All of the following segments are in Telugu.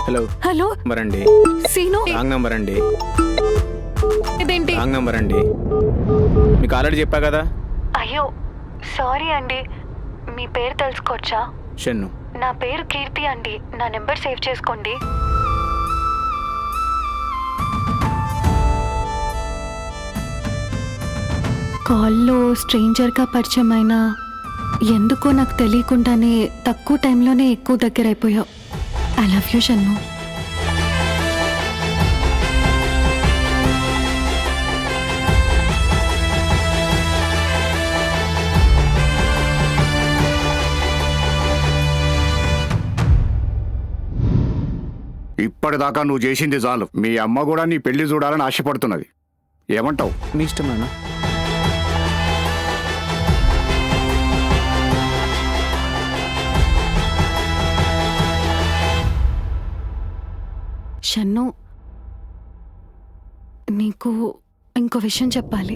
హలో హలో నంబర్ అండి. సీను రాంగ్ నంబర్ అండి. ఇదేంటి? రాంగ్ నంబర్ అండి. మీకు ఆల్రెడీ చెప్పా కదా. అయ్యో సారీ అండి, మీ పేరు తెలుసుకోవచ్చా? షన్ను. నా పేరు కీర్తి అండి, నా నెంబర్ సేవ్ చేసుకోండి. కాల్లో స్ట్రేంజర్గా పరిచయం అయినా ఎందుకో నాకు తెలియకుండానే తక్కువ టైంలోనే ఎక్కువ దగ్గర అయిపోయావు. I love you Shannu. ఇప్పటిదాకా నువ్వు చేసింది చాలు. మీ అమ్మ కూడా నీ పెళ్లి చూడాలని ఆశపడుతున్నది. ఏమంటావు? మీ ఇష్టం నాన్న. షన్ను, నీకు ఇంకో విషయం చెప్పాలి.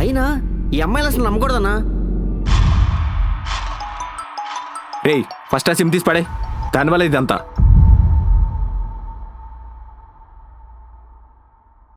అయినా ఈ అమ్మాయిలు అసలు నమ్మకూడదన్నా. రేయ్ ఫస్ట్ ఆ సిమ్ తీసి పడే, దానివల్ల ఇదంతా.